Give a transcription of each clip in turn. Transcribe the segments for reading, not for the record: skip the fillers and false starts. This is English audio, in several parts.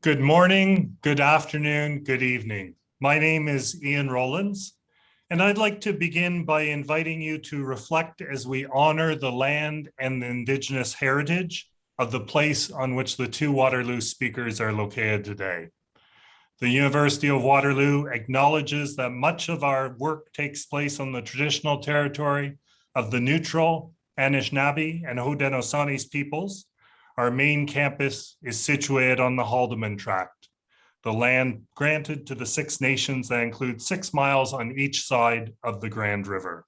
Good morning, good afternoon, good evening. My name is Ian Rowlands, and I'd like to begin by inviting you to reflect as we honor the land and the Indigenous heritage of the place on which the two Waterloo speakers are located today. The University of Waterloo acknowledges that much of our work takes place on the traditional territory of the neutral Anishinaabe and Haudenosaunee peoples. Our main campus is situated on the Haldeman Tract, the land granted to the Six Nations that includes 6 miles on each side of the Grand River.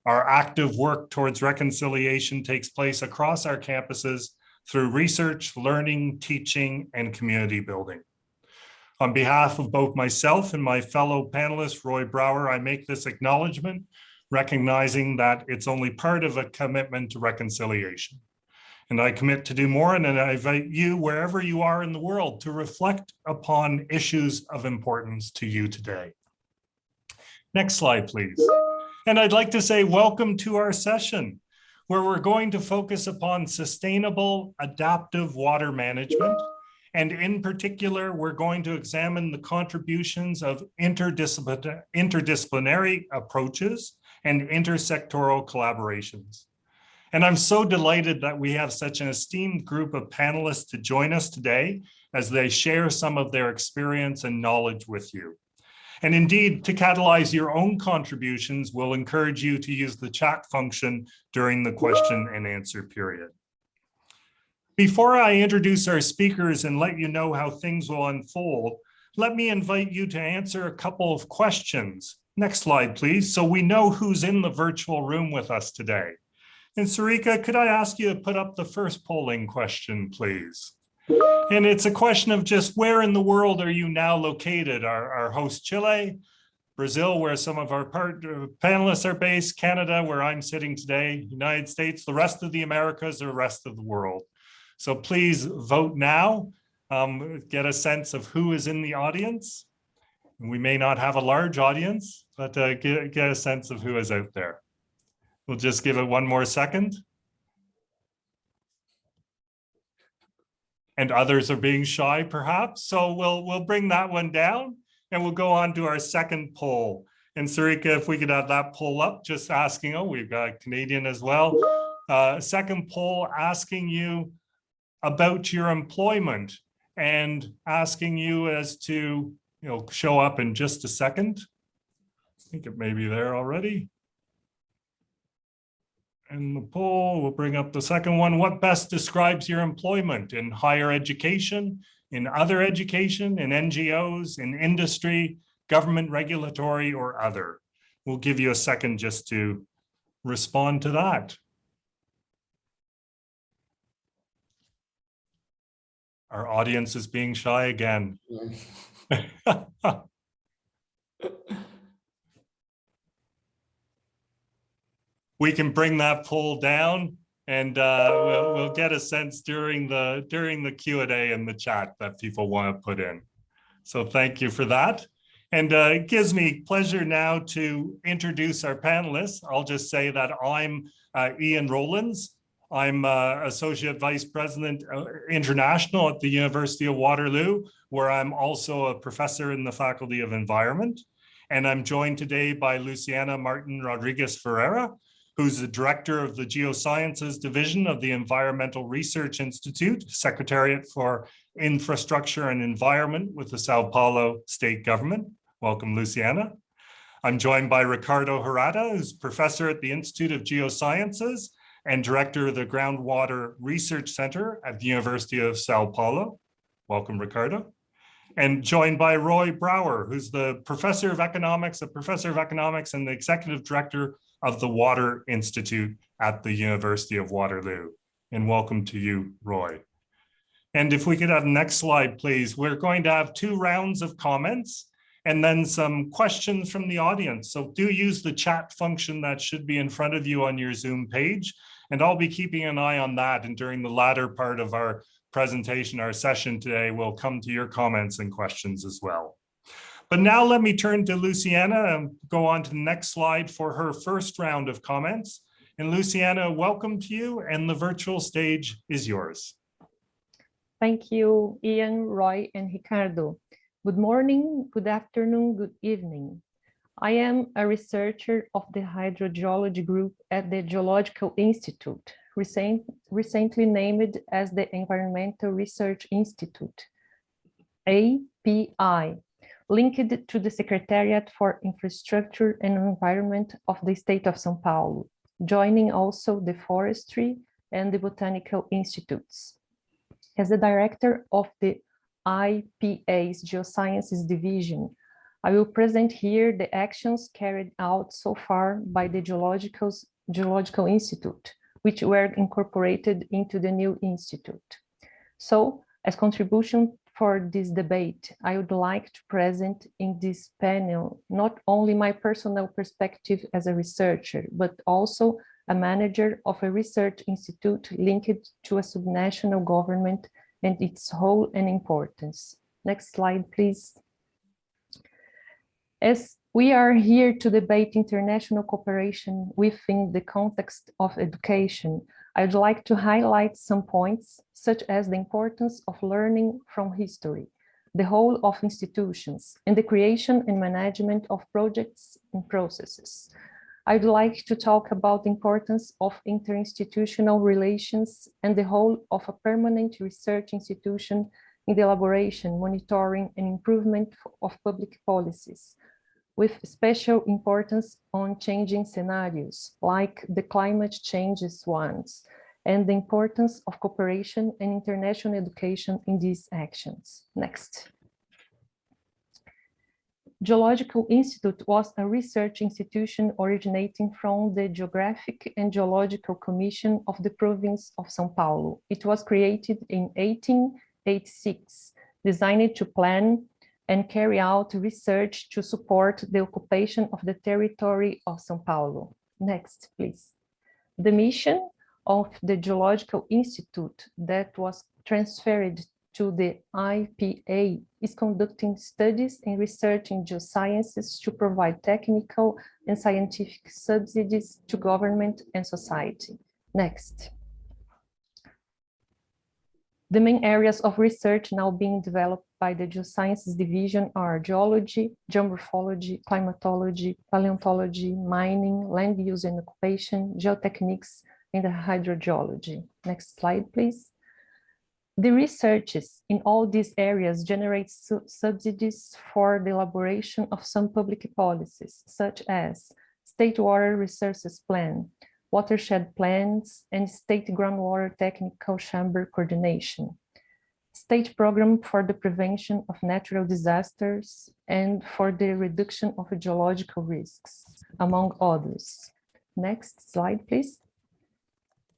Our active work towards reconciliation takes place across our campuses through research, learning, teaching, and community building. On behalf of both myself and my fellow panelist, Roy Brower, I make this acknowledgement, recognizing that it's only part of a commitment to reconciliation. And I commit to do more, and I invite you, wherever you are in the world, to reflect upon issues of importance to you today. Next slide, please. And I'd like to say welcome to our session, where we're going to focus upon sustainable, adaptive water management. And in particular, we're going to examine the contributions of interdisciplinary approaches and intersectoral collaborations. And I'm so delighted that we have such an esteemed group of panelists to join us today as they share some of their experience and knowledge with you. And indeed, to catalyze your own contributions, we'll encourage you to use the chat function during the question and answer period. Before I introduce our speakers and let you know how things will unfold, let me invite you to answer a couple of questions. Next slide, please, so we know who's in the virtual room with us today. And Sarika, could I ask you to put up the first polling question, please? And it's a question of just where in the world are you now located? Our host Chile, Brazil, where some of our panelists are based, Canada, where I'm sitting today, United States, the rest of the Americas, or the rest of the world. So please vote now, get a sense of who is in the audience. We may not have a large audience, but get a sense of who is out there. We'll just give it one more second. And others are being shy, perhaps. So we'll bring that one down and we'll go on to our second poll. And Sarika, if we could have that poll up, just asking, oh, we've got a Canadian as well. Second poll asking you about your employment and asking you as to, show up in just a second. I think it may be there already. And the poll, we'll bring up the second one. What best describes your employment in higher education, in other education, in NGOs, in industry, government, regulatory, or other? We'll give you a second just to respond to that. Our audience is being shy again. We can bring that poll down, and we'll get a sense during the Q&A in the chat that people want to put in. So thank you for that. And it gives me pleasure now to introduce our panelists. I'll just say that I'm Ian Rowlands. I'm Associate Vice President International at the University of Waterloo, where I'm also a professor in the Faculty of Environment. And I'm joined today by Luciana Martin Rodriguez Ferreira, who's the director of the Geosciences Division of the Environmental Research Institute, Secretariat for Infrastructure and Environment with the Sao Paulo state government. Welcome, Luciana. I'm joined by Ricardo Harada, who's professor at the Institute of Geosciences and director of the Groundwater Research Center at the University of Sao Paulo. Welcome, Ricardo. And joined by Roy Brower, who's the professor of economics and the executive director of the Water Institute at the University of Waterloo. And welcome to you, Roy. And if we could have the next slide, please. We're going to have 2 rounds of comments and then some questions from the audience. So do use the chat function that should be in front of you on your Zoom page. And I'll be keeping an eye on that. And during the latter part of our presentation, our session today, we'll come to your comments and questions as well. But now let me turn to Luciana and go on to the next slide for her first round of comments. And Luciana, welcome to you, and the virtual stage is yours. Thank you, Ian, Roy, and Ricardo. Good morning, good afternoon, good evening. I am a researcher of the hydrogeology group at the Geological Institute, recently named as the Environmental Research Institute, API, linked to the Secretariat for Infrastructure and Environment of the state of São Paulo, joining also the Forestry and the Botanical Institutes. As the director of the IPA's Geosciences Division, I will present here the actions carried out so far by the Geological Institute, which were incorporated into the new institute. So, as contribution for this debate, I would like to present in this panel not only my personal perspective as a researcher, but also a manager of a research institute linked to a subnational government and its role and importance. Next slide, please. As we are here to debate international cooperation within the context of education, I'd like to highlight some points, such as the importance of learning from history, the role of institutions, and the creation and management of projects and processes. I'd like to talk about the importance of interinstitutional relations and the role of a permanent research institution in the elaboration, monitoring, and improvement of public policies, with special importance on changing scenarios, like the climate changes ones, and the importance of cooperation and international education in these actions. Next. Geological Institute was a research institution originating from the Geographic and Geological Commission of the province of São Paulo. It was created in 1886, designed to plan and carry out research to support the occupation of the territory of São Paulo. Next, please. The mission of the Geological Institute that was transferred to the IPA is conducting studies and research in geosciences to provide technical and scientific subsidies to government and society. Next. The main areas of research now being developed by the Geosciences Division are geology, geomorphology, climatology, paleontology, mining, land use and occupation, geotechniques, and hydrogeology. Next slide, please. The researches in all these areas generate subsidies for the elaboration of some public policies, such as State Water Resources Plan, watershed plans, and State Groundwater Technical Chamber Coordination, State Program for the Prevention of Natural Disasters and for the Reduction of Geological Risks, among others. Next slide, please.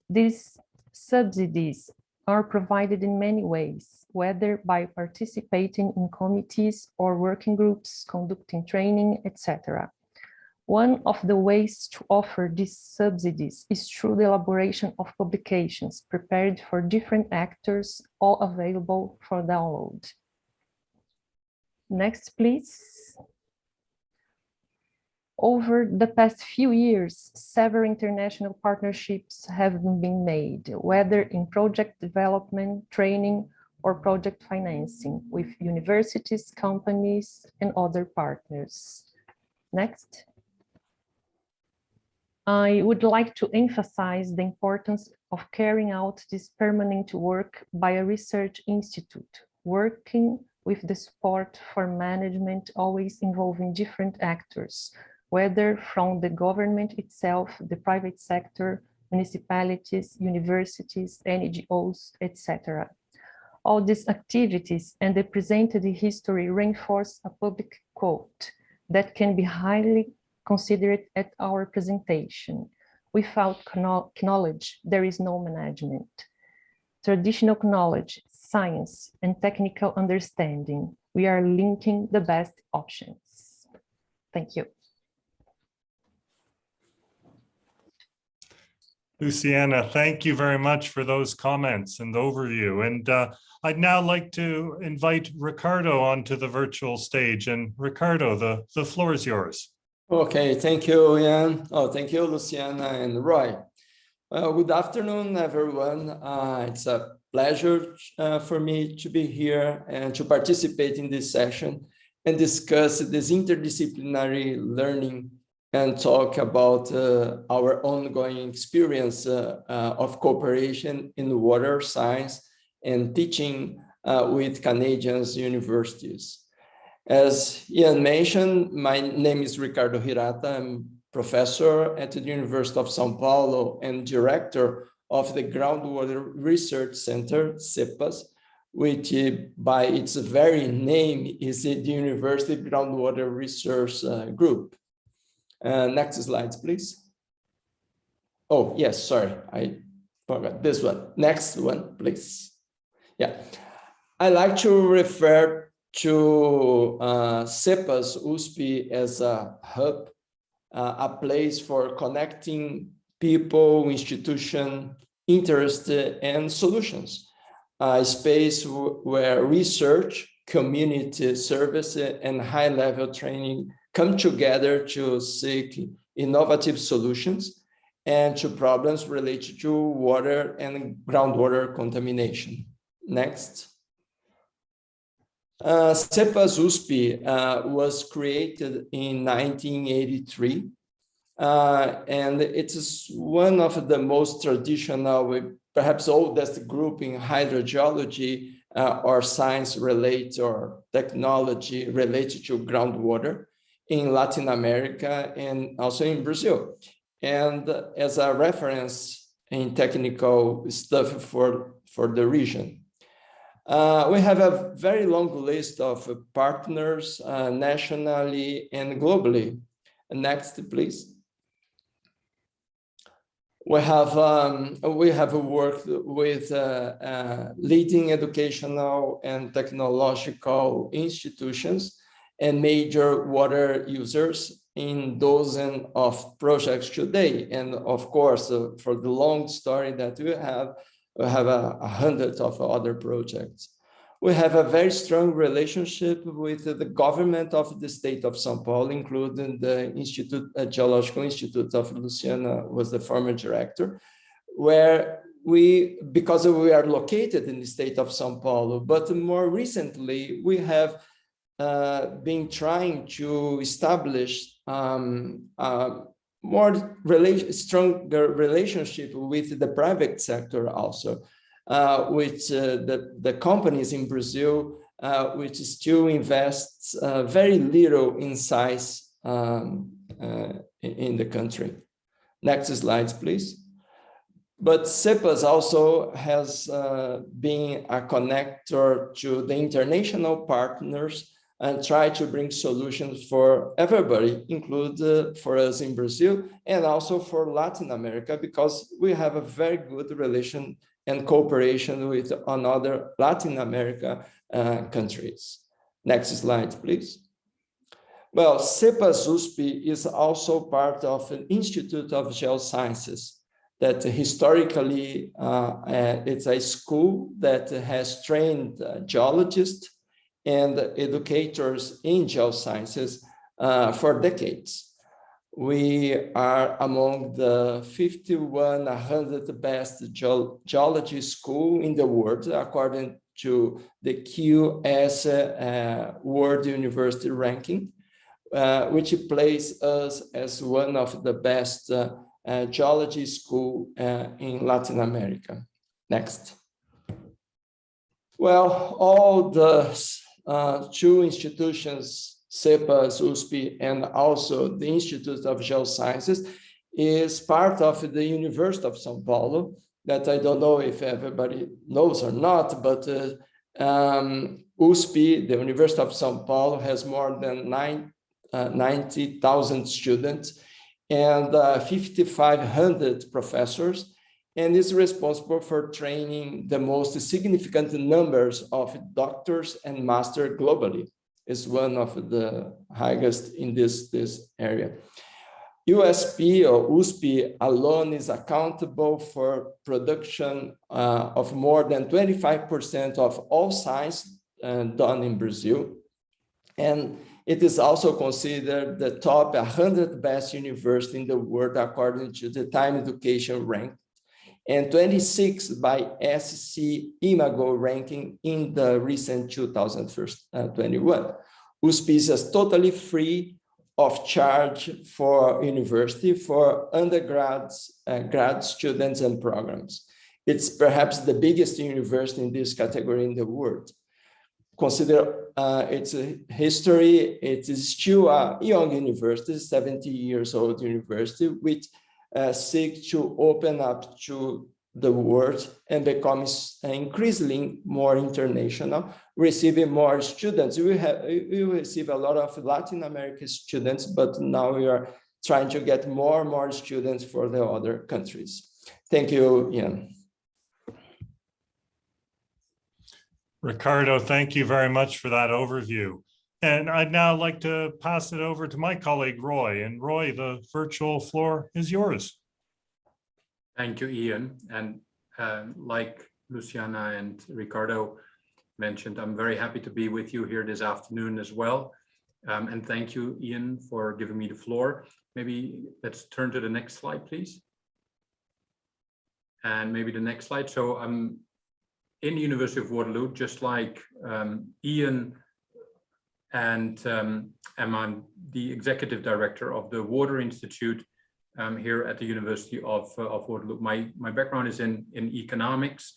These subsidies are provided in many ways, whether by participating in committees or working groups, conducting training, etc. One of the ways to offer these subsidies is through the elaboration of publications prepared for different actors, all available for download. Next, please. Over the past few years, several international partnerships have been made, whether in project development, training, or project financing with universities, companies, and other partners. Next. I would like to emphasize the importance of carrying out this permanent work by a research institute, working with the support for management always involving different actors, whether from the government itself, the private sector, municipalities, universities, NGOs, etc. All these activities and the presented history reinforce a public quote that can be highly considered at our presentation. Without knowledge, there is no management. Traditional knowledge, science, and technical understanding, we are linking the best options. Thank you. Luciana, thank you very much for those comments and overview. And I'd now like to invite Ricardo onto the virtual stage. And Ricardo, the floor is yours. Okay, thank you, Ian. Oh, thank you, Luciana and Roy. Good afternoon, everyone. It's a pleasure for me to be here and to participate in this session and discuss this interdisciplinary learning and talk about our ongoing experience of cooperation in water science and teaching with Canadian universities. As Ian mentioned, my name is Ricardo Hirata. I'm professor at the University of São Paulo and director of the Groundwater Research Center, CEPAS, which by its very name is the University Groundwater Research Group. Next slides, please. Oh, yes, sorry, I forgot this one. Next one, please. Yeah, I like to refer to CEPAS USP as a hub, a place for connecting people, institution, interest, and solutions. A space where research, community service, and high-level training come together to seek innovative solutions and to problems related to water and groundwater contamination. Next. CEPAS USP was created in 1983, and it is one of the most traditional, perhaps oldest group in hydrogeology or science related or technology related to groundwater in Latin America and also in Brazil. And as a reference in technical stuff for the region. We have a very long list of partners nationally and globally. Next, please. We have worked with leading educational and technological institutions and major water users in dozens of projects today. And of course, for the long story that we have 100 of other projects. We have a very strong relationship with the government of the state of São Paulo, including the Geological Institute of Luciana was the former director, where because we are located in the state of São Paulo, but more recently we have been trying to establish stronger relationship with the private sector also, with the companies in Brazil, which still invests very little in size in the country. Next slide, please. But CEPAS also has been a connector to the international partners and try to bring solutions for everybody, include for us in Brazil and also for Latin America, because we have a very good relation and cooperation with another Latin America countries. Next slide, please. Well, CEPAS USP is also part of an Institute of Geosciences that historically it's a school that has trained geologists and educators in geosciences for decades. We are among the 100 best geology school in the world, according to the QS World University Ranking, which places us as one of the best geology school in Latin America. Next. Well, all the two institutions, CEPAS, USP, and also the Institute of Geosciences, is part of the University of São Paulo, that I don't know if everybody knows or not, but USP, the University of São Paulo, has more than 90,000 students and 5,500 professors, and is responsible for training the most significant numbers of doctors and masters globally. It's one of the highest in this area. USP or USP alone is accountable for production of more than 25% of all science done in Brazil. And it is also considered the top 100 best university in the world according to the Time Education rank. and 26 by SC Imago ranking in the recent 2021. USP is totally free of charge for university, for undergrads, grad students and programs. It's perhaps the biggest university in this category in the world. Consider its history, it is still a young university, 70 years old university, which seeks to open up to the world and becomes increasingly more international, receiving more students. We receive a lot of Latin American students, but now we are trying to get more and more students for the other countries. Thank you, Ian. Ricardo, thank you very much for that overview. And I'd now like to pass it over to my colleague, Roy. And Roy, the virtual floor is yours. Thank you, Ian. And like Luciana and Ricardo mentioned, I'm very happy to be with you here this afternoon as well. And thank you, Ian, for giving me the floor. Maybe let's turn to the next slide, please. And maybe the next slide. So I'm in the University of Waterloo, just like Ian, and I'm the executive director of the Water Institute here at the University of Waterloo. My background is in economics,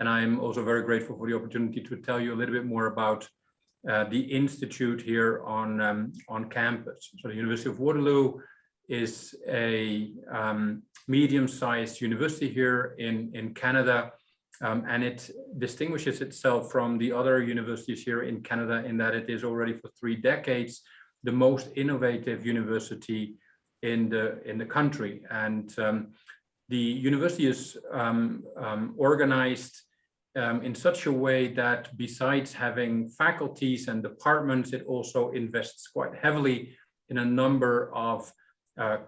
and I'm also very grateful for the opportunity to tell you a little bit more about the institute here on campus. So the University of Waterloo is a medium-sized university here in Canada. And it distinguishes itself from the other universities here in Canada in that it is already for 3 decades the most innovative university in the country. And the university is organized in such a way that besides having faculties and departments, it also invests quite heavily in a number of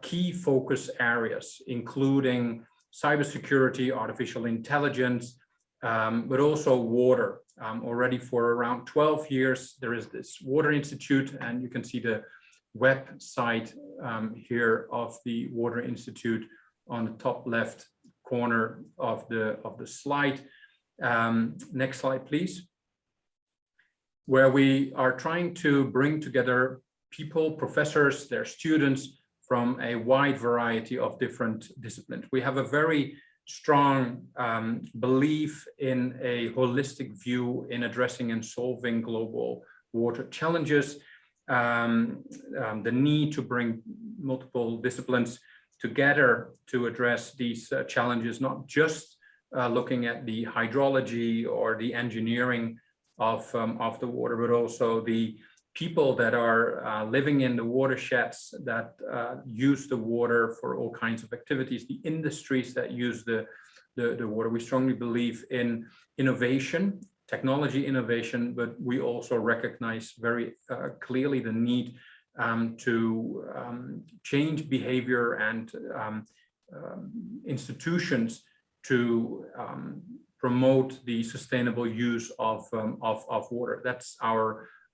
key focus areas, including cybersecurity, artificial intelligence, but also water. Already for around 12 years, there is this Water Institute, and you can see the website here of the Water Institute on the top left corner of the slide. Next slide, please. Where we are trying to bring together people, professors, their students from a wide variety of different disciplines. We have a very strong belief in a holistic view in addressing and solving global water challenges, the need to bring multiple disciplines together to address these challenges, not just looking at the hydrology or the engineering of the water, but also the people that are living in the watersheds that use the water for all kinds of activities, the industries that use the water. We strongly believe in innovation, technology innovation, but we also recognize very clearly the need to change behavior and institutions to promote the sustainable use of water. That's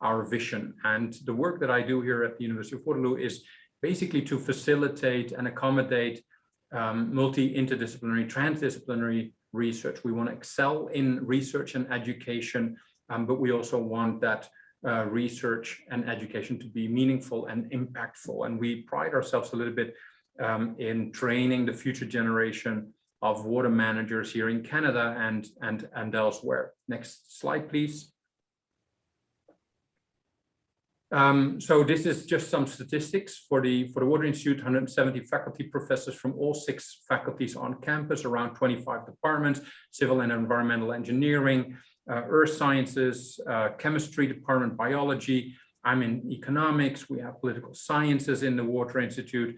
our vision. And the work that I do here at the University of Waterloo is basically to facilitate and accommodate multi-interdisciplinary, transdisciplinary research. We want to excel in research and education, but we also want that research and education to be meaningful and impactful. And we pride ourselves a little bit in training the future generation of water managers here in Canada and elsewhere. Next slide, please. So this is just some statistics for the Water Institute. 170 faculty professors from all 6 faculties on campus, around 25 departments, civil and environmental engineering, earth sciences, chemistry department, biology. I'm in economics. We have political sciences in the Water Institute,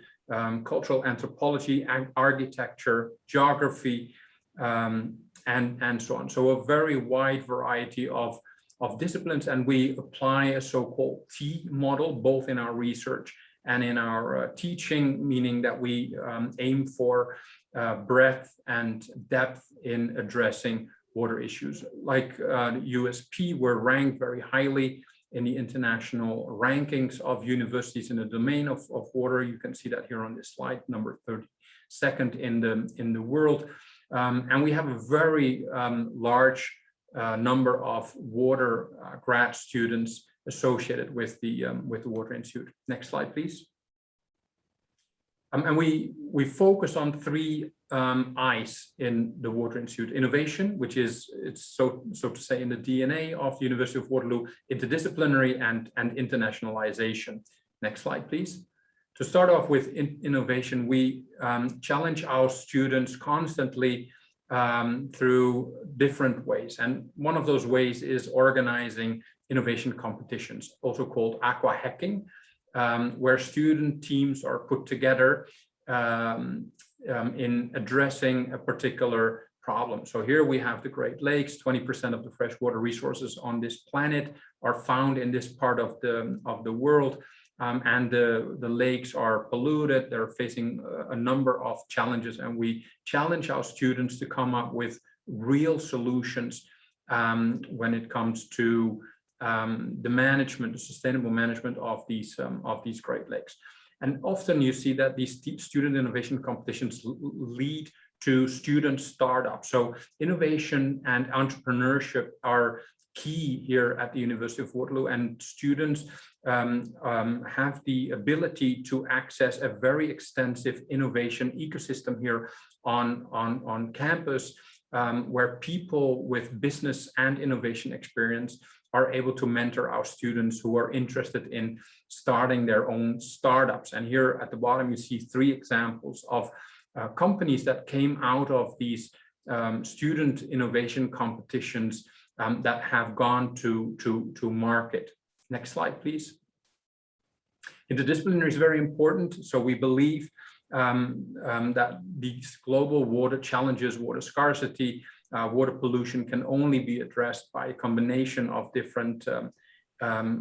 cultural anthropology, architecture, geography, and so on. So a very wide variety of disciplines, and we apply a so-called T model both in our research and in our teaching, meaning that we aim for breadth and depth in addressing water issues. Like USP, we're ranked very highly in the international rankings of universities in the domain of water. You can see that here on this slide, number 32nd in the world. And we have a very large number of water grad students associated with the Water Institute. Next slide, please. And we focus on three I's in the Water Institute: innovation, which is, it's so to say in the DNA of the University of Waterloo; interdisciplinary; and internationalization. Next slide, please. To start off with innovation, we challenge our students constantly through different ways. And one of those ways is organizing innovation competitions, also called aqua hacking, where student teams are put together in addressing a particular problem. So here we have the Great Lakes. 20% of the freshwater resources on this planet are found in this part of the world. And the lakes are polluted. They're facing a number of challenges, and we challenge our students to come up with real solutions when it comes to the management, the sustainable management of these Great Lakes. And often you see that these student innovation competitions lead to student startups. So innovation and entrepreneurship are key here at the University of Waterloo, and students have the ability to access a very extensive innovation ecosystem here on campus, where people with business and innovation experience are able to mentor our students who are interested in starting their own startups. And here at the bottom, you see three examples of companies that came out of these student innovation competitions that have gone to market. Next slide, please. Interdisciplinary is very important. So we believe that these global water challenges, water scarcity, water pollution can only be addressed by a combination of different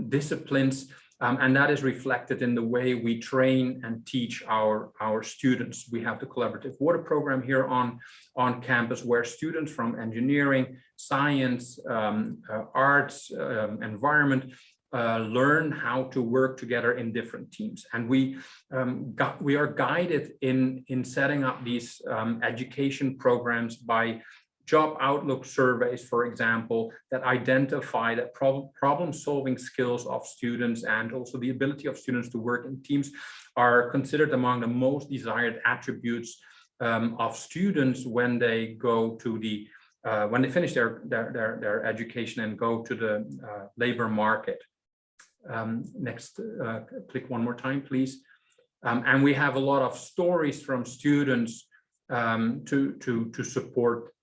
disciplines. And that is reflected in the way we train and teach our students. We have the collaborative water program here on campus, where students from engineering, science, arts, environment learn how to work together in different teams. And we are guided in setting up these education programs by job outlook surveys, for example, that identify that problem-solving skills of students and also the ability of students to work in teams are considered among the most desired attributes of students when they go to the when they finish their education and go to the labor market. Next, click one more time, please. And we have a lot of stories from students to support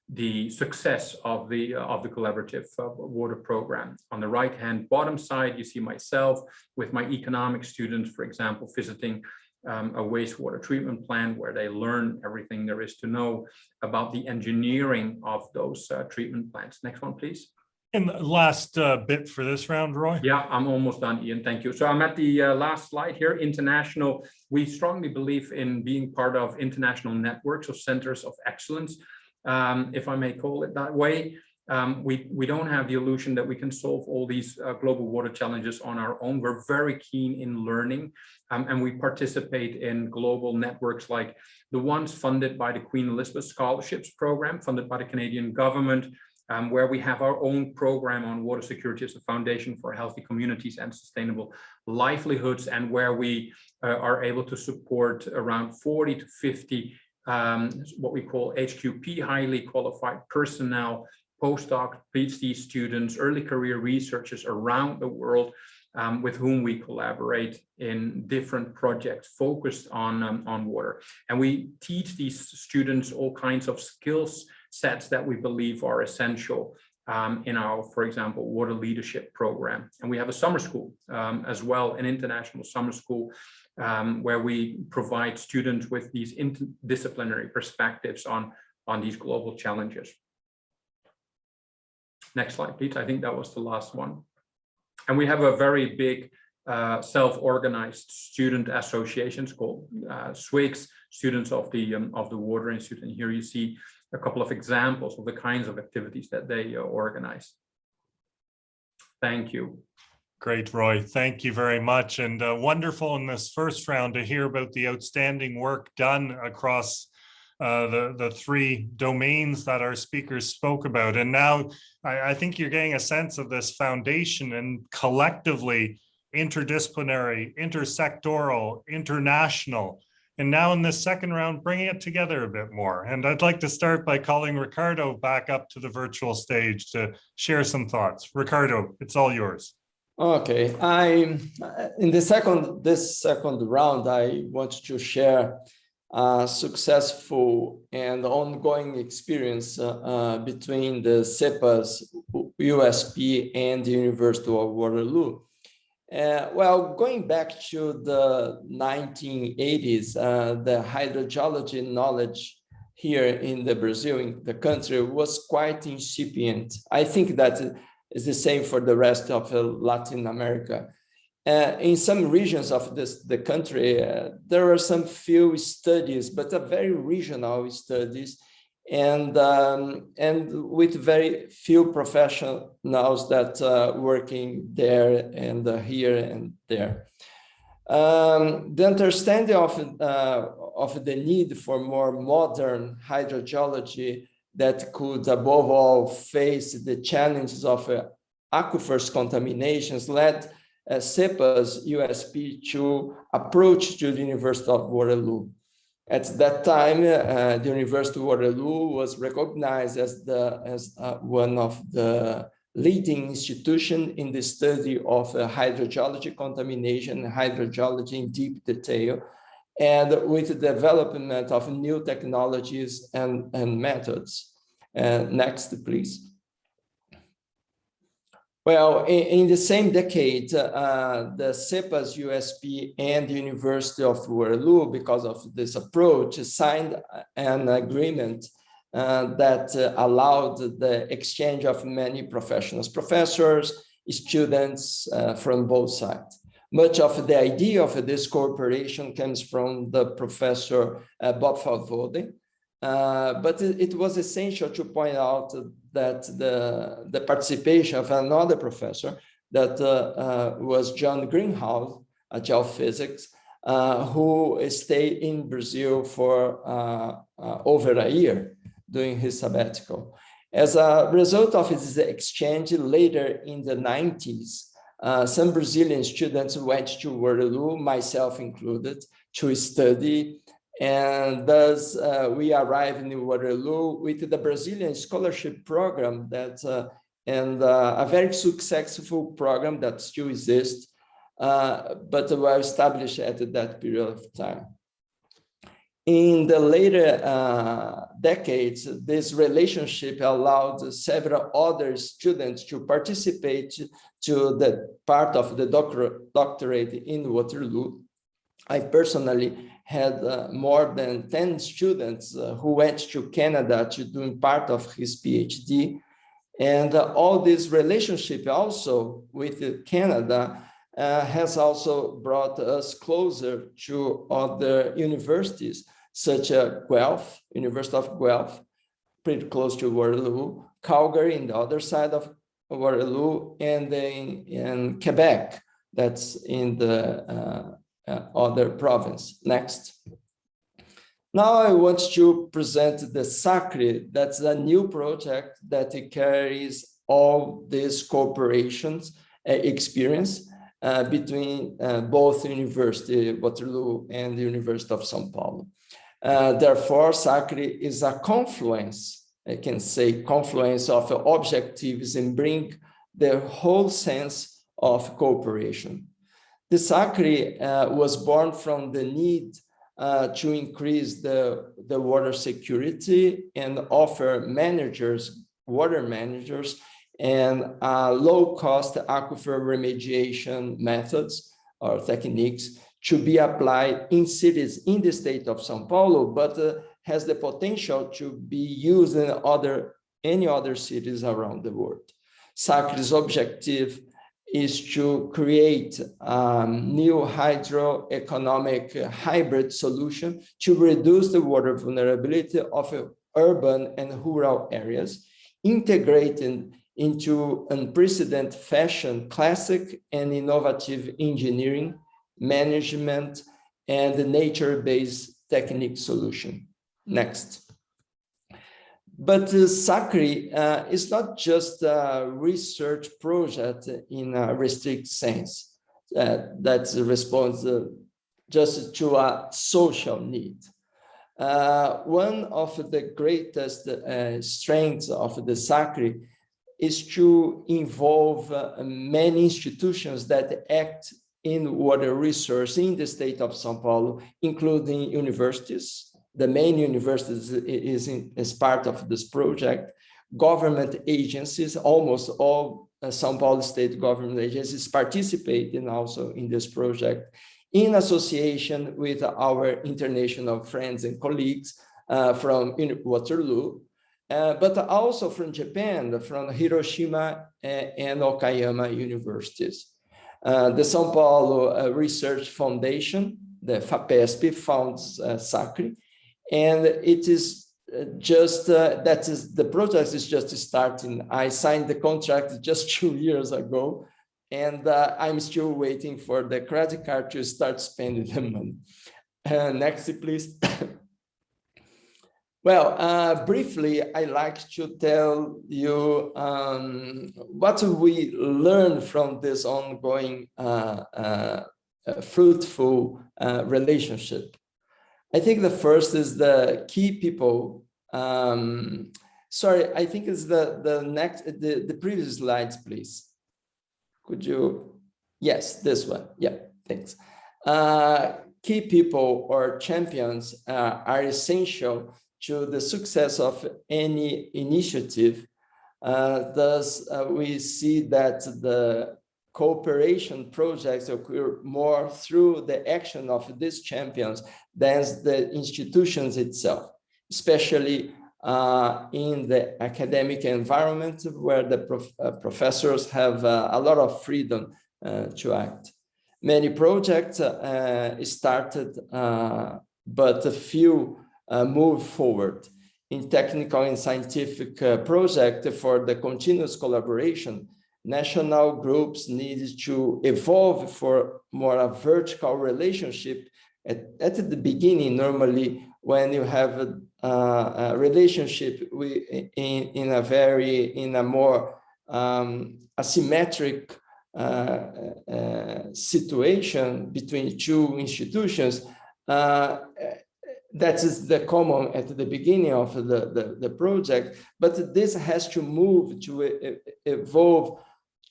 the success of the collaborative water program. On the right-hand bottom side, you see myself with my economics students, for example, visiting a wastewater treatment plant where they learn everything there is to know about the engineering of those treatment plants. Next one, please. And the last bit for this round, Roy? Yeah, I'm almost done, Ian. Thank you. So I'm at the last slide here. International. We strongly believe in being part of international networks of centers of excellence, if I may call it that way. We don't have the illusion that we can solve all these global water challenges on our own. We're very keen in learning, and we participate in global networks like the ones funded by the Queen Elizabeth Scholarships Program, funded by the Canadian government, where we have our own program on water security as a foundation for healthy communities and sustainable livelihoods, and where we are able to support around 40 to 50 what we call HQP, highly qualified personnel, postdoc, PhD students, early career researchers around the world, with whom we collaborate in different projects focused on water. And we teach these students all kinds of skills sets that we believe are essential in our, for example, water leadership program. And we have a summer school as well, an international summer school, where we provide students with these interdisciplinary perspectives on these global challenges. Next slide, please. I think that was the last one. And we have a very big self-organized student associations called SWIGs, Students of the Water Institute. And here you see a couple of examples of the kinds of activities that they organize. Thank you. Great, Roy. Thank you very much. And wonderful in this first round to hear about the outstanding work done across the three domains that our speakers spoke about. And now I think you're getting a sense of this foundation and collectively interdisciplinary, intersectoral, international. And now in this second round, bringing it together a bit more. And I'd like to start by calling Ricardo back up to the virtual stage to share some thoughts. Ricardo, it's all yours. Okay, in this second round, I want to share a successful and ongoing experience between the CEPAS USP and the University of Waterloo. Well, going back to the 1980s, the hydrogeology knowledge here in Brazil, in the country, was quite incipient. I think that is the same for the rest of Latin America. In some regions of the country, there are some few studies, but very regional studies, and with very few professionals that working there and here and there. The understanding of the need for more modern hydrogeology that could, above all, face the challenges of aquifers contaminations led CEPAS USP to approach to the University of Waterloo. At that time, the University of Waterloo was recognized as one of the leading institutions in the study of hydrogeology contamination, hydrogeology in deep detail, and with the development of new technologies and methods. Next, please. Well, in the same decade, the CEPAS USP and the University of Waterloo, because of this approach, signed an agreement that allowed the exchange of many professionals, professors, students from both sides. Much of the idea of this cooperation comes from the professor Bob Favode, but it was essential to point out that the participation of another professor that was John Greenhouse, a geophysics, who stayed in Brazil for over a year doing his sabbatical. As a result of this exchange later in the 90s, some Brazilian students went to Waterloo, myself included, to study. And thus, we arrived in Waterloo with the Brazilian scholarship program and a very successful program that still exists, but were established at that period of time. In the later decades, this relationship allowed several other students to participate to the part of the doctorate in Waterloo. I personally had more than 10 students who went to Canada to do part of his PhD. And all this relationship also with Canada has also brought us closer to other universities, such as Guelph, University of Guelph, pretty close to Waterloo, Calgary in the other side of Waterloo, and in Quebec, that's in the other province. Next. Now I want to present the SACRE. That's a new project that carries all these cooperations experience between both University of Waterloo and the University of São Paulo. Therefore, SACRE is a confluence, I can say confluence of objectives and bring the whole sense of cooperation. The SACRE was born from the need to increase the water security and offer water managers, and low-cost aquifer remediation methods or techniques to be applied in cities in the state of São Paulo, but has the potential to be used in any other cities around the world. SACRE's objective is to create a new hydroeconomic hybrid solution to reduce the water vulnerability of urban and rural areas, integrating into unprecedented fashion classic and innovative engineering, management, and nature-based technique solution. Next. But SACRI is not just a research project in a restricted sense that responds just to a social need. One of the greatest strengths of the SACRI is to involve many institutions that act in water resource in the state of São Paulo, including universities. The main universities is part of this project. Government agencies, almost all São Paulo state government agencies participating also in this project in association with our international friends and colleagues from Waterloo, but also from Japan, from Hiroshima and Okayama universities. The São Paulo Research Foundation, the FAPESP, funds SACRI, and it is just, the project is just starting. I signed the contract just 2 years ago, and I'm still waiting for the credit card to start spending the money. Next, please. Well, briefly, I like to tell you what we learned from this ongoing fruitful relationship. I think the first is the key people. Sorry, I think it's the previous slides, please. Could you? Yes, this one. Yeah, thanks. Key people or champions are essential to the success of any initiative. Thus, we see that the cooperation projects occur more through the action of these champions than the institutions itself, especially in the academic environment where the professors have a lot of freedom to act. Many projects started, but a few moved forward. In technical and scientific project for the continuous collaboration, national groups needed to evolve for more a vertical relationship. At the beginning, normally, when you have a relationship in a more asymmetric situation between two institutions, that is the common at the beginning of the project, but this has to move to evolve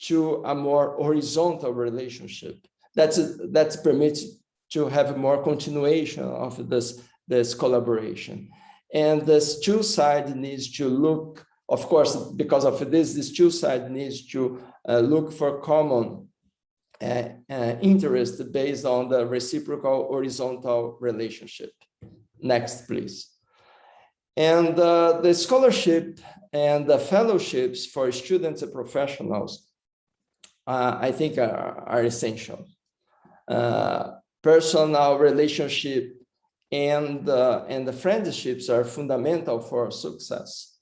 to a more horizontal relationship. That's permits to have more continuation of this collaboration. And this two side needs to look, of course, because of this two side needs to look for common interest based on the reciprocal horizontal relationship. Next, please. And the scholarship and the fellowships for students and professionals, I think are essential. Personal relationship and the friendships are fundamental for success.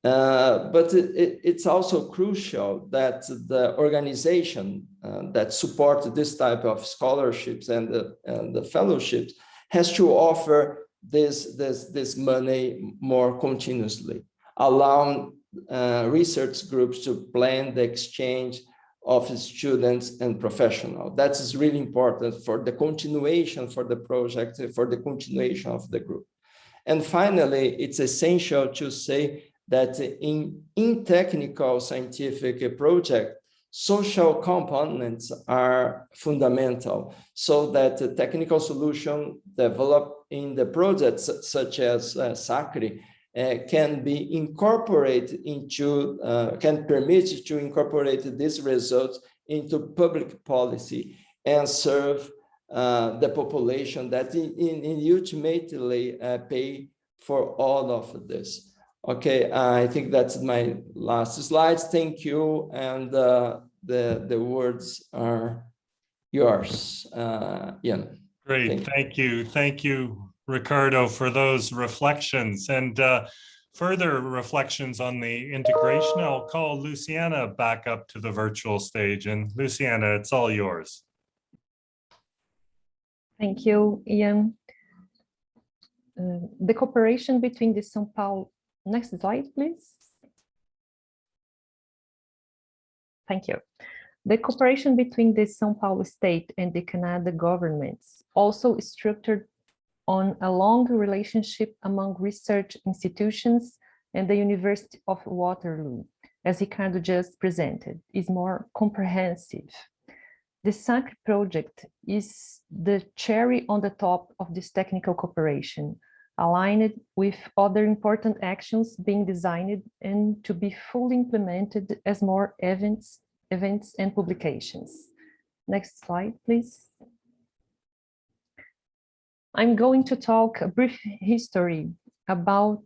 But it's also crucial that the organization that support this type of scholarships and the fellowships has to offer this money more continuously, allowing research groups to plan the exchange of students and professionals. That is really important for the continuation for the project, for the continuation of the group. And finally, it's essential to say that in technical scientific project, social components are fundamental so that the technical solution developed in the projects such as SACRI can be incorporated into, can permit to incorporate these results into public policy and serve the population that ultimately pay for all of this. Okay, I think that's my last slides. Thank you, and the words are yours, Ian. Great, thank you, Ricardo, for those reflections and further reflections on the integration. I'll call Luciana back up to the virtual stage, and Luciana, it's all yours. Thank you, Ian. the cooperation between the São Paulo, next slide, please. Thank you. The cooperation between the São Paulo state and the Canada governments also structured on a long relationship among research institutions, and the University of Waterloo, as Ricardo just presented, is more comprehensive. The SACRE project is the cherry on the top of this technical cooperation, aligned with other important actions being designed and to be fully implemented as more events and publications. Next slide, please. I'm going to talk a brief history about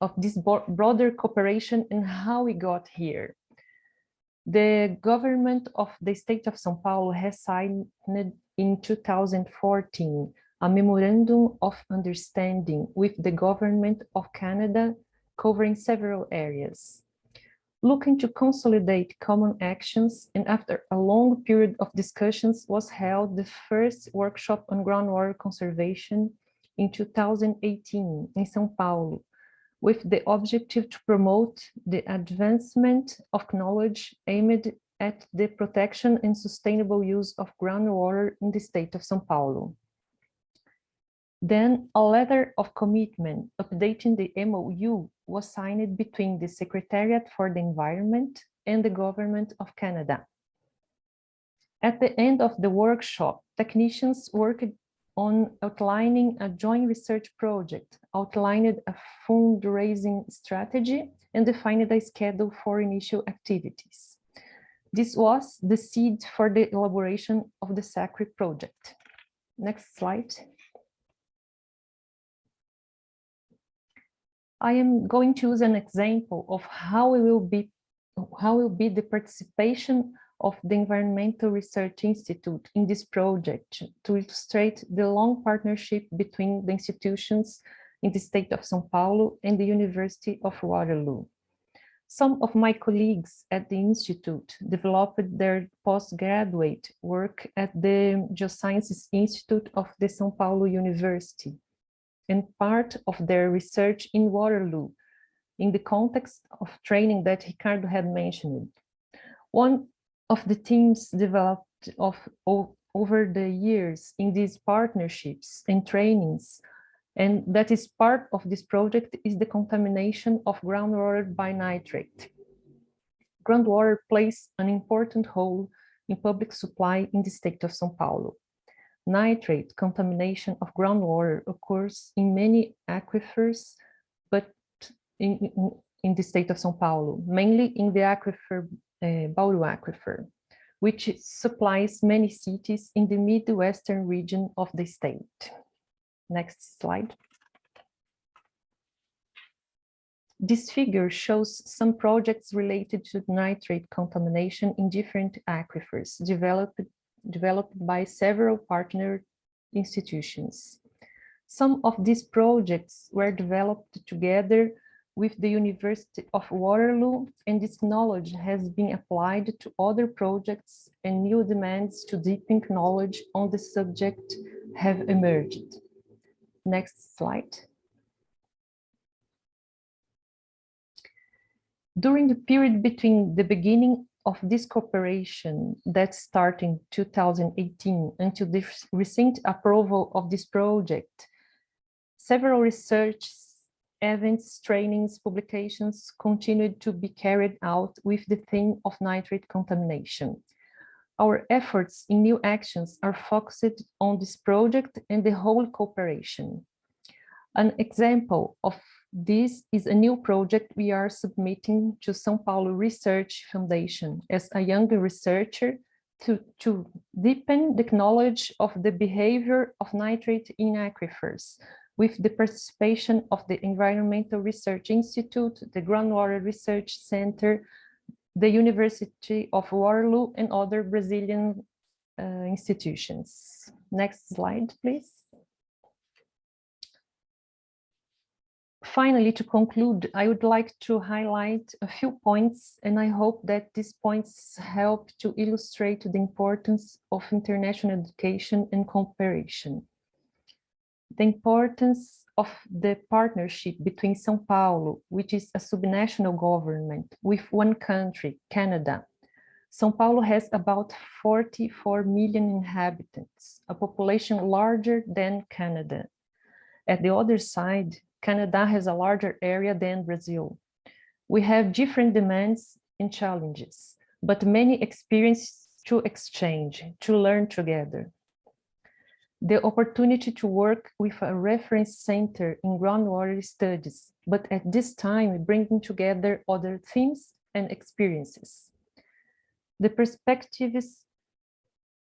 of this broader cooperation and how we got here. The government of the state of São Paulo has signed in 2014 a memorandum of understanding with the government of Canada covering several areas. Looking to consolidate common actions, and after a long period of discussions was held the first workshop on groundwater conservation in 2018 in São Paulo, with the objective to promote the advancement of knowledge aimed at the protection and sustainable use of groundwater in the state of São Paulo. Then a letter of commitment updating the MOU was signed between the Secretariat for the Environment and the Government of Canada. At the end of the workshop, technicians worked on outlining a joint research project, outlined a fundraising strategy, and defined a schedule for initial activities. This was the seed for the elaboration of the SACRE project. Next slide. I am going to use an example of how will be the participation of the Environmental Research Institute in this project to illustrate the long partnership between the institutions in the state of São Paulo and the University of Waterloo. Some of my colleagues at the Institute developed their postgraduate work at the Geosciences Institute of the São Paulo University, and part of their research in Waterloo, in the context of training that Ricardo had mentioned. One of the teams developed over the years in these partnerships and trainings, and that is part of this project, is the contamination of groundwater by nitrate. Groundwater plays an important role in public supply in the state of São Paulo. Nitrate contamination of groundwater occurs in many aquifers, but in the state of São Paulo, mainly in the aquifer, Bauru Aquifer, which supplies many cities in the Midwestern region of the state. Next slide. This figure shows some projects related to nitrate contamination in different aquifers developed by several partner institutions. Some of these projects were developed together with the University of Waterloo, and this knowledge has been applied to other projects, and new demands to deepen knowledge on the subject have emerged. Next slide. During the period between the beginning of this cooperation that started in 2018 until the recent approval of this project, several research events, trainings, publications continued to be carried out with the theme of nitrate contamination. Our efforts in new actions are focused on this project and the whole cooperation. An example of this is a new project we are submitting to São Paulo Research Foundation as a young researcher to deepen the knowledge of the behavior of nitrate in aquifers, with the participation of the Environmental Research Institute, the Groundwater Research Center, the University of Waterloo, and other Brazilian institutions. Next slide, please. Finally, to conclude, I would like to highlight a few points, and I hope that these points help to illustrate the importance of international education and cooperation. The importance of the partnership between São Paulo, which is a subnational government, with one country, Canada. São Paulo has about 44 million inhabitants, a population larger than Canada. At the other side, Canada has a larger area than Brazil. We have different demands and challenges, but many experiences to exchange, to learn together. The opportunity to work with a reference center in groundwater studies, but at this time bringing together other themes and experiences. The perspectives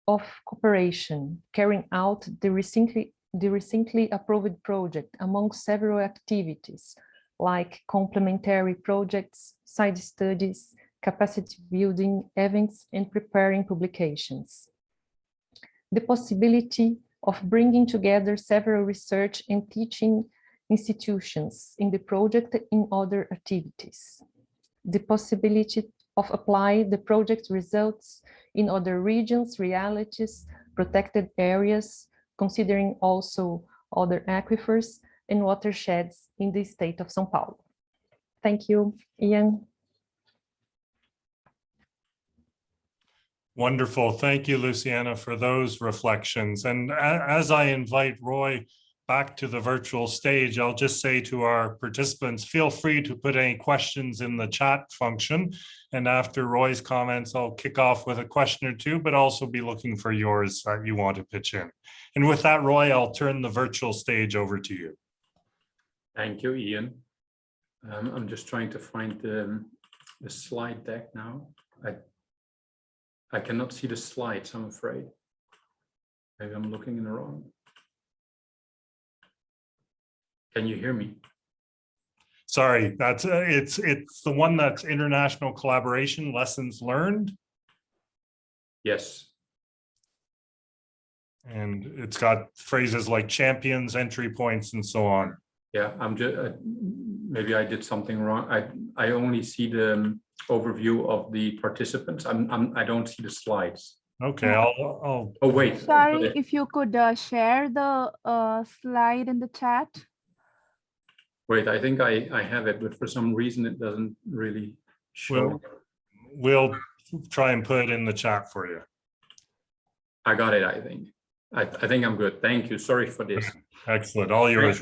of cooperation, carrying out the recently approved project among several activities, like complementary projects, side studies, capacity building events, and preparing publications. The possibility of bringing together several research and teaching institutions in the project in other activities. The possibility of applying the project results in other regions, realities, protected areas, considering also other aquifers and watersheds in the state of São Paulo. Thank you, Ian. Wonderful. Thank you, Luciana, for those reflections. And as I invite Roy back to the virtual stage, I'll just say to our participants, feel free to put any questions in the chat function. And after Roy's comments, I'll kick off with a question or two, but also be looking for yours that you want to pitch in. And with that, Roy, I'll turn the virtual stage over to you. Thank you, Ian. I'm just trying to find the slide deck now. I cannot see the slides, I'm afraid. Maybe I'm looking in the wrong. Can you hear me? Sorry, that's it's the one that's international collaboration, lessons learned. Yes. And it's got phrases like champions, entry points, and so on. Yeah, I'm just maybe I did something wrong. I only see the overview of the participants. I don't see the slides. Okay, I'll Oh wait. Sorry, if you could share the slide in the chat. Wait, I think I have it, but for some reason it doesn't really show. We'll try and put it in the chat for you. I got it, I think. I think I'm good. Thank you. Sorry for this. Excellent. All yours.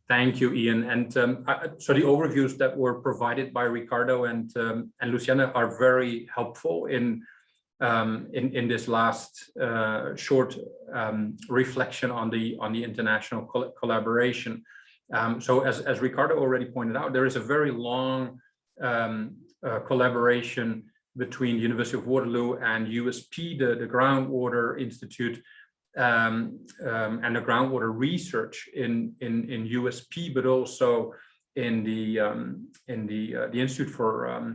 Thank you, Ian. And so the overviews that were provided by Ricardo and Luciana are very helpful in this last short reflection on the international collaboration. So as Ricardo already pointed out, there is a very long collaboration between the University of Waterloo and USP, the Groundwater Institute, and the groundwater research in USP, but also in the Institute for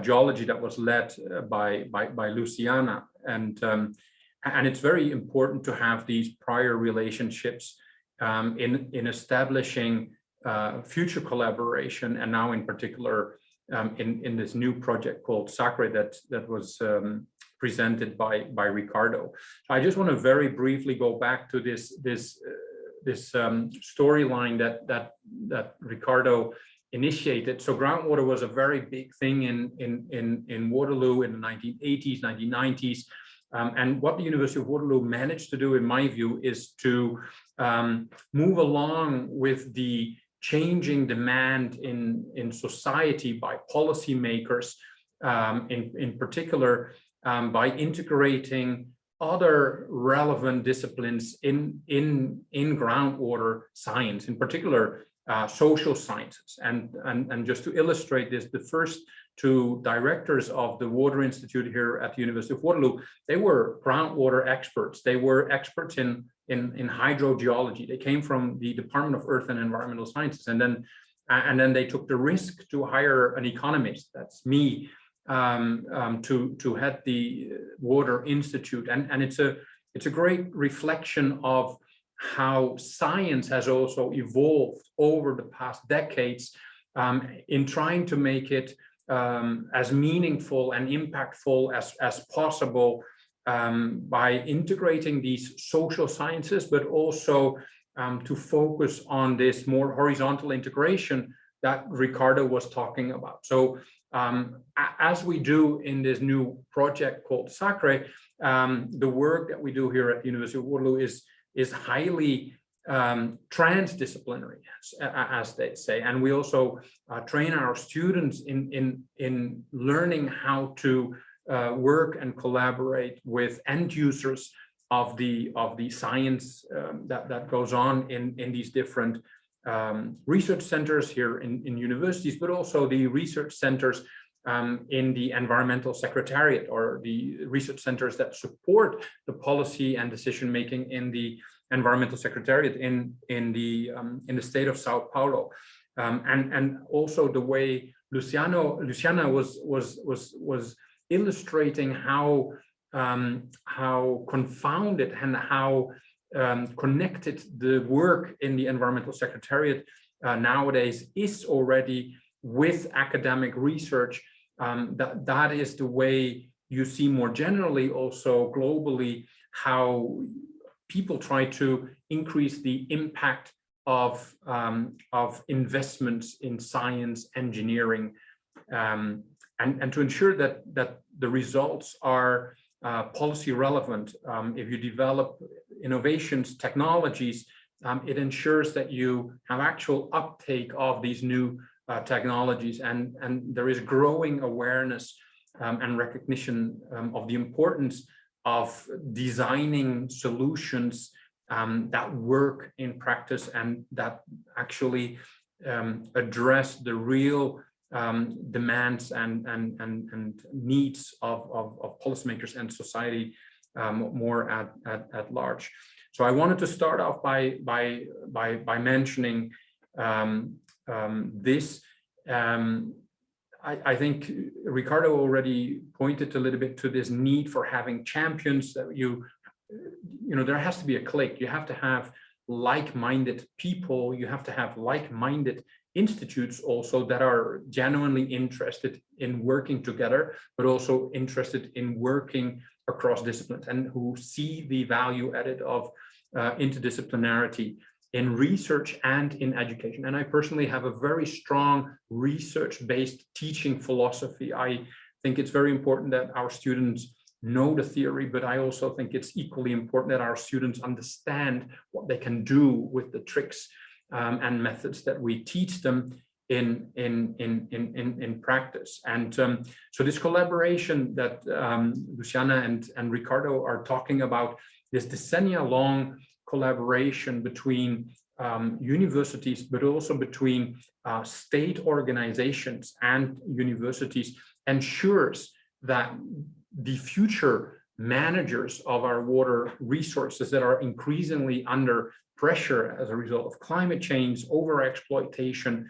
Geology that was led by Luciana, and it's very important to have these prior relationships in establishing future collaboration, and now in particular in this new project called SACRE that was presented by Ricardo. I just want to very briefly go back to this storyline that Ricardo initiated. So groundwater was a very big thing in Waterloo in the 1980s, 1990s. And what the University of Waterloo managed to do, in my view, is to move along with the changing demand in society by policymakers, in particular, by integrating other relevant disciplines in groundwater science, in particular social sciences. And just to illustrate this, the first two directors of the Water Institute here at the University of Waterloo, they were groundwater experts. They were experts in hydrogeology. They came from the Department of Earth and Environmental Sciences, and then they took the risk to hire an economist, that's me, to head the Water Institute. And it's a great reflection of how science has also evolved over the past decades in trying to make it as meaningful and impactful as possible by integrating these social sciences, but also to focus on this more horizontal integration that Ricardo was talking about. So as we do in this new project called SACRE, the work that we do here at the University of Waterloo is highly transdisciplinary, as they say, and we also train our students in learning how to work and collaborate with end users of the science that goes on in these different research centers here in universities, but also the research centers in the environmental secretariat, or the research centers that support the policy and decision making in the environmental secretariat in the state of Sao Paulo, and also the way Luciana was illustrating how confounded and how connected the work in the environmental secretariat nowadays is already with academic research. That is the way you see more generally also globally how people try to increase the impact of investments in science, engineering, and to ensure that the results are policy relevant. If you develop innovations, technologies, it ensures that you have actual uptake of these new technologies, and there is growing awareness and recognition of the importance of designing solutions that work in practice and that actually address the real demands and needs of policymakers and society more at large. So I wanted to start off by mentioning this. I think Ricardo already pointed a little bit to this need for having champions, that you know, there has to be a clique. You have to have like-minded people. You have to have like-minded institutes also that are genuinely interested in working together, but also interested in working across disciplines and who see the value added of interdisciplinarity in research and in education. And I personally have a very strong research-based teaching philosophy. I think it's very important that our students know the theory, but I also think it's equally important that our students understand what they can do with the tricks and methods that we teach them in practice. And so this collaboration that Luciana and Ricardo are talking about, this decennia-long collaboration between universities, but also between state organizations and universities, ensures that the future managers of our water resources that are increasingly under pressure as a result of climate change, overexploitation,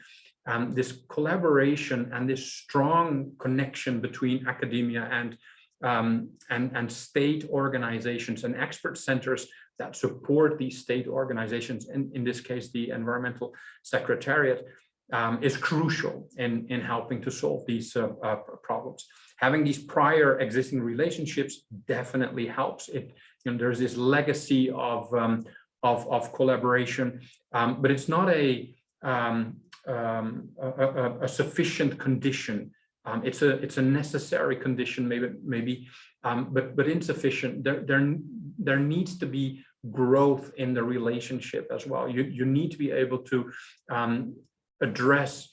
this collaboration and this strong connection between academia and state organizations and expert centers that support these state organizations, in this case, the Environmental Secretariat, is crucial in helping to solve these problems. Having these prior existing relationships definitely helps. There's this legacy of collaboration, but it's not a sufficient condition. It's a necessary condition, maybe, but insufficient. There needs to be growth in the relationship as well. You need to be able to address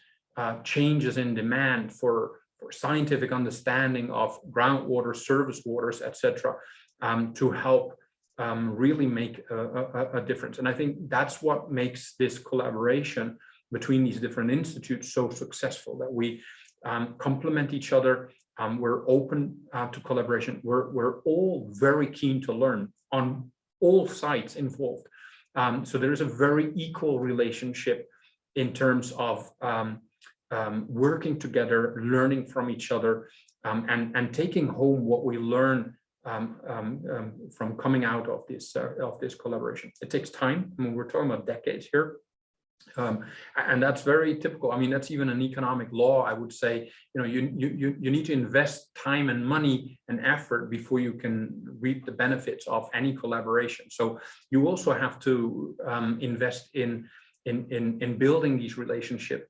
changes in demand for scientific understanding of groundwater, surface waters, etc., to help really make a difference. And I think that's what makes this collaboration between these different institutes so successful, that we complement each other. We're open to collaboration. We're all very keen to learn on all sides involved. So there is a very equal relationship in terms of working together, learning from each other, and taking home what we learn from coming out of this collaboration. It takes time. I mean, we're talking about decades here, And that's very typical. I mean, that's even an economic law, I would say. You need to invest time and money and effort before you can reap the benefits of any collaboration. So you also have to invest in building these relationships.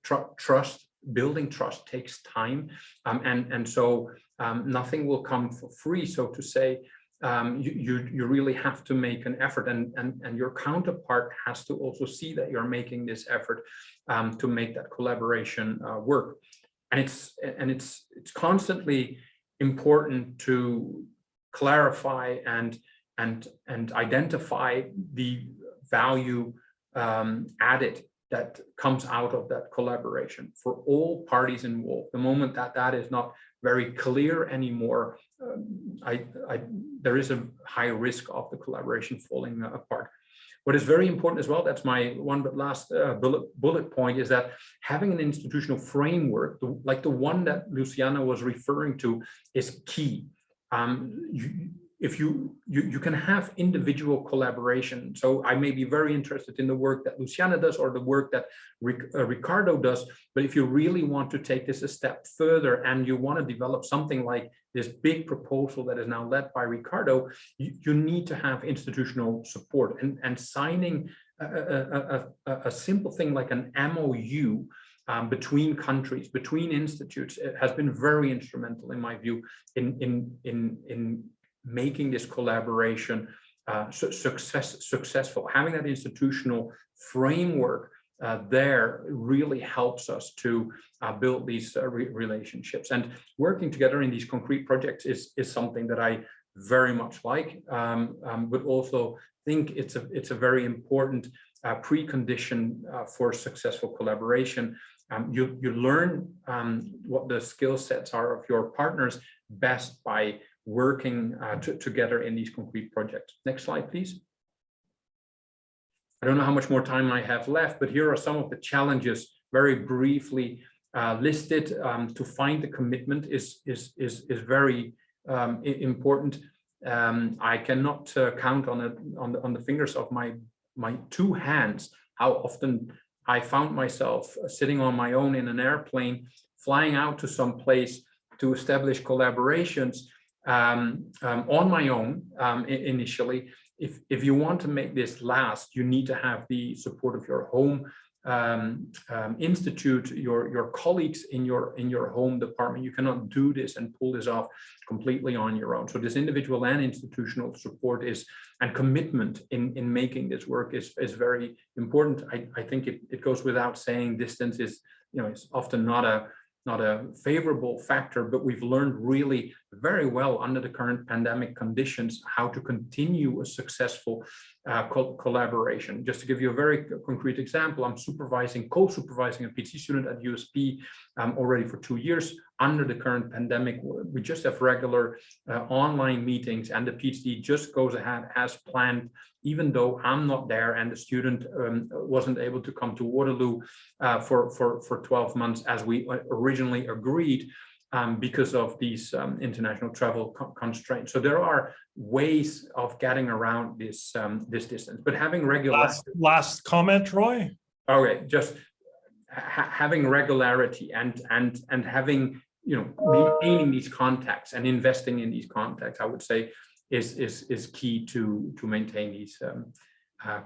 Building trust takes time, and so nothing will come for free, so to say. You really have to make an effort, and your counterpart has to also see that you're making this effort to make that collaboration work. And it's constantly important to clarify and identify the value added that comes out of that collaboration for all parties involved. The moment that is not very clear anymore, there is a high risk of the collaboration falling apart. What is very important as well, that's my last bullet point, is that having an institutional framework, like the one that Luciana was referring to, is key. If you can have individual collaboration. So I may be very interested in the work that Luciana does or the work that Ricardo does, but if you really want to take this a step further and you want to develop something like this big proposal that is now led by Ricardo, you need to have institutional support, and signing a simple thing like an MOU between countries, between institutes, it has been very instrumental in my view in making this collaboration successful. Having that institutional framework there really helps us to build these relationships. And working together in these concrete projects is something that I very much like, but also think it's a very important precondition for successful collaboration. You learn what the skill sets are of your partners best by working together in these concrete projects. Next slide, please. I don't know how much more time I have left, but here are some of the challenges very briefly listed. To find the commitment is very important. I cannot count on the fingers of my two hands how often I found myself sitting on my own in an airplane, flying out to some place to establish collaborations on my own initially. If you want to make this last, you need to have the support of your home institute, your colleagues in your home department. You cannot do this and pull this off completely on your own. So this individual and institutional support and commitment in making this work is very important. I think it goes without saying, distance is often not a favorable factor, but we've learned really very well under the current pandemic conditions how to continue a successful collaboration. Just to give you a very concrete example, I'm co-supervising a PhD student at USP already for 2 years. Under the current pandemic, we just have regular online meetings, and the PhD just goes ahead as planned, even though I'm not there and the student wasn't able to come to Waterloo for 12 months as we originally agreed, because of these international travel constraints. So there are ways of getting around this distance, but having regular last comment, Roy. Okay, just having regularity and having maintaining these contacts and investing in these contacts, I would say, is key to maintain these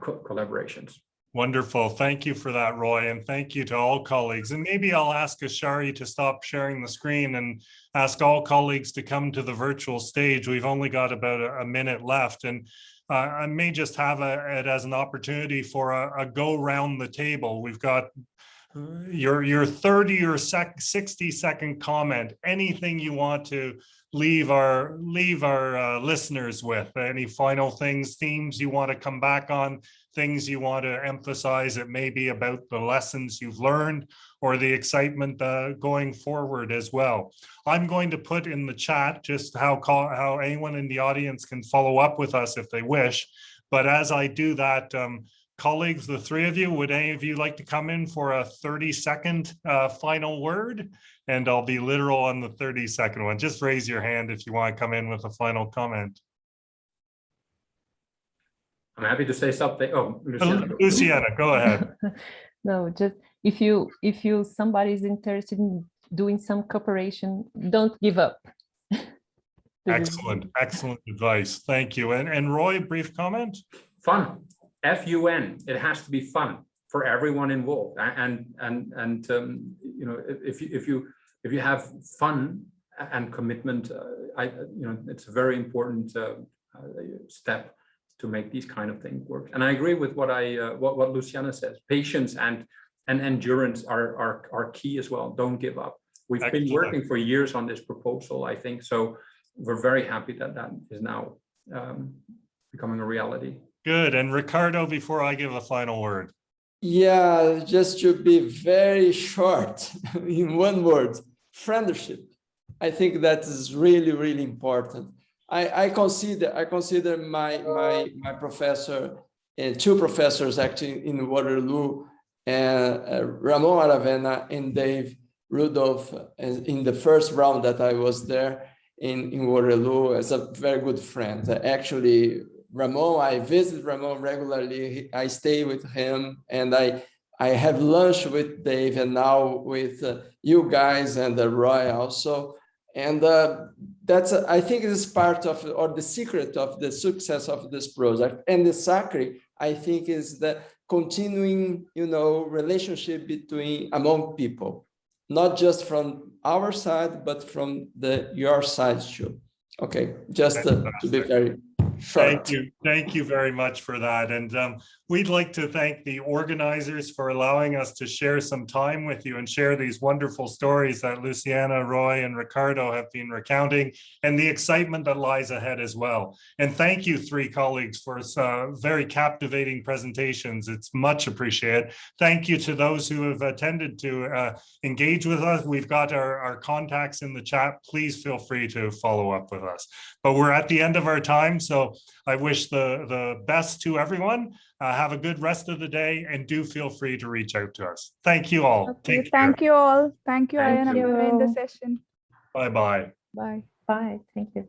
collaborations. Wonderful. Thank you for that, Roy. And thank you to all colleagues. And maybe I'll ask Ashari to stop sharing the screen and ask all colleagues to come to the virtual stage. We've only got about a minute left. And I may just have it as an opportunity for a go round the table. We've got your 30 or 60-second comment, anything you want to leave our listeners with. Any final things, themes you want to come back on, things you want to emphasize. It may be about the lessons you've learned or the excitement going forward as well. I'm going to put in the chat just how anyone in the audience can follow up with us if they wish. But as I do that, colleagues, the three of you, would any of you like to come in for a 30-second final word? And I'll be literal on the 30-second one. Just raise your hand if you want to come in with a final comment. I'm happy to say something. Oh, Luciana, go ahead. No, just if somebody is interested in doing some cooperation, don't give up. Excellent, excellent advice. Thank you. And Roy, brief comment? Fun, F-U-N. It has to be fun for everyone involved. And you know, if you have fun and commitment, you know, it's a very important step to make these kind of things work. And I agree with what Luciana says. Patience and endurance are key as well. Don't give up. We've been working for years on this proposal, I think. So we're very happy that that is now becoming a reality. Good. And Ricardo, before I give a final word. Yeah, just to be very short in one word, friendship. I think that is really, really important. I consider my professor and two professors actually in Waterloo, Ramon Aravena and Dave Rudolph, in the first round that I was there in Waterloo, as a very good friend. Actually, Ramon, I visit Ramon regularly. I stay with him, and I have lunch with Dave, and now with you guys and Roy also. And that's, I think, it is part of, or the secret of the success of this project. And the Sacri, I think, is the continuing, you know, relationship among people, not just from our side, but from your side too. Okay, just to be very short. Thank you very much for that. And we'd like to thank the organizers for allowing us to share some time with you and share these wonderful stories that Luciana, Roy, and Ricardo have been recounting, and the excitement that lies ahead as well. And thank you, three colleagues, for very captivating presentations. It's much appreciated. Thank you to those who have attended to engage with us. We've got our contacts in the chat. Please feel free to follow up with us. But we're at the end of our time, so I wish the best to everyone. Have a good rest of the day, and do feel free to reach out to us. Thank you all. Okay, Take care. thank you all. Thank you, Thank Ian, you. for in the session. Bye-bye. Bye. Bye. Thank you.